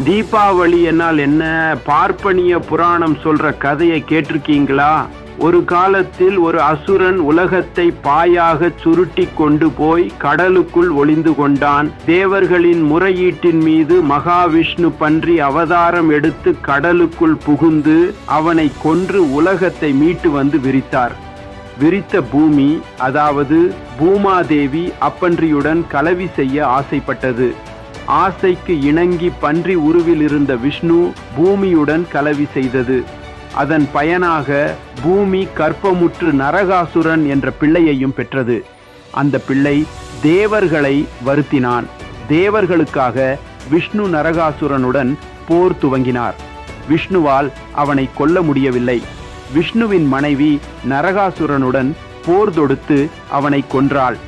தீபாவளி என்னால் என்ன? பார்ப்பனிய புராணம் சொல்ற கதையை கேட்டிருக்கீங்களா? ஒரு காலத்தில் ஒரு அசுரன் உலகத்தை பாயாக சுருட்டி கொண்டு போய் கடலுக்குள் ஒளிந்து கொண்டான். தேவர்களின் முறையீட்டின் மீது மகாவிஷ்ணு பன்றி அவதாரம் எடுத்து கடலுக்குள் புகுந்து அவனை கொன்று உலகத்தை மீட்டு வந்து விரித்தார். விரித்த பூமி, அதாவது பூமாதேவி, அப்பன்றியுடன் கலவி செய்ய ஆசைப்பட்டது. ஆசைக்கு இணங்கி பன்றி உருவில் இருந்த விஷ்ணு பூமியுடன் கலவி செய்தது. அதன் பயனாக பூமி கற்பமுற்று நரகாசுரன் என்ற பிள்ளையையும் பெற்றது. அந்த பிள்ளை தேவர்களை வருத்தினான். தேவர்களுக்காக விஷ்ணு நரகாசுரனுடன் போர் துவங்கினார். விஷ்ணுவால் அவனை கொல்ல முடியவில்லை. விஷ்ணுவின் மனைவி நரகாசுரனுடன் போர் தொடுத்து அவனை கொன்றாள்.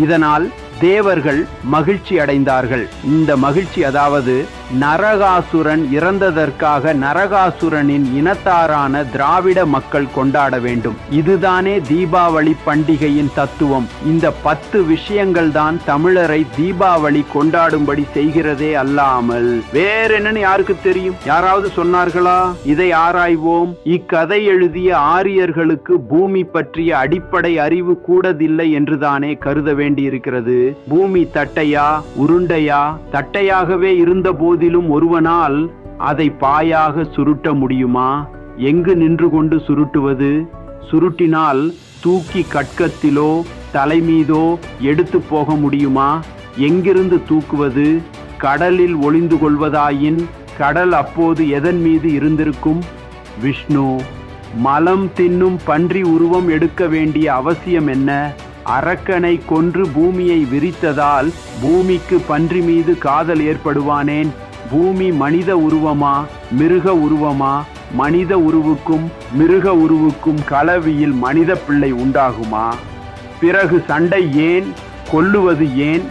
இதனால் தேவர்கள் மகிழ்ச்சி அடைந்தார்கள். இந்த மகிழ்ச்சி, அதாவது நரகாசுரன் இறந்ததற்காக நரகாசுரனின் இனத்தாரான திராவிட மக்கள் கொண்டாட வேண்டும். இதுதானே தீபாவளி பண்டிகையின் தத்துவம். இந்த 10 விஷயங்கள் தான் தமிழரை தீபாவளி கொண்டாடும்படி செய்கிறதே அல்லாமல் வேற என்னன்னு யாருக்கு தெரியும்? யாராவது சொன்னார்களா? இதை ஆராய்வோம். இக்கதை எழுதிய ஆரியர்களுக்கு பூமி பற்றிய அடிப்படை அறிவு கூடதில்லை என்றுதானே கருத வேண்டியிருக்கிறது. பூமி தட்டையா உருண்டையா? தட்டையாகவே இருந்த போதிலும் ஒருவனால் அதை பாயாக சுருட்ட முடியுமா? எங்கு நின்று கொண்டு சுருட்டுவது? சுருட்டினால் தூக்கி கட்கத்திலோ தலைமீதோ எடுத்து போக முடியுமா? எங்கிருந்து தூக்குவது? கடலில் ஒளிந்து கொள்வதாயின் கடல் அப்போது எதன் மீது இருந்திருக்கும்? விஷ்ணு. மலம் தின்னும் பன்றி உருவம் எடுக்க வேண்டிய அவசியம் என்ன? அரக்கனை கொன்று பூமியை விரித்ததால் பூமிக்கு பன்றி மீது காதல் ஏற்படுவானேன்? பூமி மனித உருவமா மிருக உருவமா? மனித உருவுக்கும் மிருக உருவுக்கும் கலவியில் மனித பிள்ளை உண்டாகுமா? பிறகு சண்டை ஏன்? கொல்லுவது ஏன்?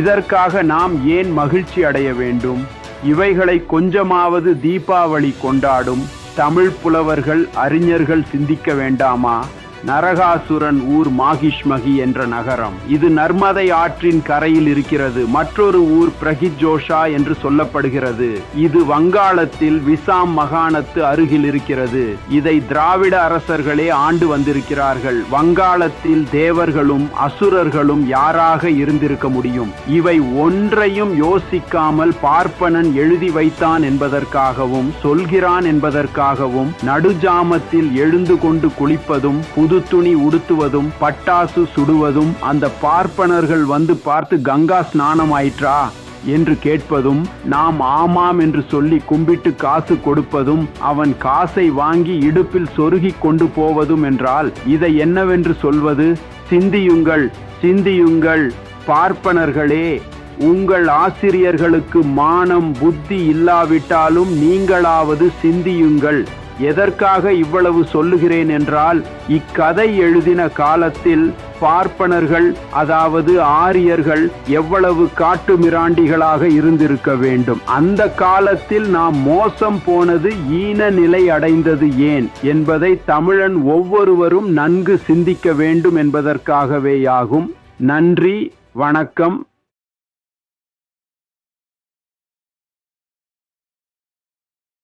இதற்காக நாம் ஏன் மகிழ்ச்சி அடைய வேண்டும்? இவைகளை கொஞ்சமாவது தீபாவளி கொண்டாடும் தமிழ் புலவர்கள், அறிஞர்கள் சிந்திக்க வேண்டாமா? நரகாசுரன் ஊர் மாகிஷ்மகி என்ற நகரம். இது நர்மதை ஆற்றின் கரையில் இருக்கிறது. மற்றொரு ஊர் பிரகிஜோஷா என்று சொல்லப்படுகிறது. இது வங்காளத்தில் விசாம் மாகாணத்து அருகில் இருக்கிறது. இதை திராவிட அரசர்களே ஆண்டு வந்திருக்கிறார்கள். வங்காளத்தில் தேவர்களும் அசுரர்களும் யாராக இருந்திருக்க முடியும்? இவை ஒன்றையும் யோசிக்காமல் பார்ப்பனன் எழுதி வைத்தான் என்பதற்காகவும் சொல்கிறான் என்பதற்காகவும் நடுஜாமத்தில் எழுந்து கொண்டு குளிப்பதும் புது துணி உடுத்துவதும் பட்டாசு சுடுவதும் அந்த பார்ப்பனர்கள் வந்து பார்த்து கங்கா ஸ்நானம் ஆயிற்றா என்று கேட்பதும் நாம் ஆமாம் என்று சொல்லி கும்பிட்டு காசு கொடுப்பதும் அவன் காசை வாங்கி இடுப்பில் சொருகி கொண்டு போவதும் என்றால் இதை என்னவென்று சொல்வது? சிந்தியுங்கள், சிந்தியுங்கள் பார்ப்பனர்களே. உங்கள் ஆசிரியர்களுக்கு மானம் புத்தி இல்லாவிட்டாலும் நீங்களாவது சிந்தியுங்கள். எதற்காக இவ்வளவு சொல்லுகிறேன் என்றால், இக்கதை எழுதின காலத்தில் பார்ப்பனர்கள், அதாவது ஆரியர்கள் எவ்வளவு காட்டு மிராண்டிகளாக இருந்திருக்க வேண்டும். அந்த காலத்தில் நாம் மோசம் போனது, ஈன நிலை அடைந்தது ஏன் என்பதை தமிழன் ஒவ்வொருவரும் நன்கு சிந்திக்க வேண்டும் என்பதற்காகவேயாகும். நன்றி, வணக்கம்.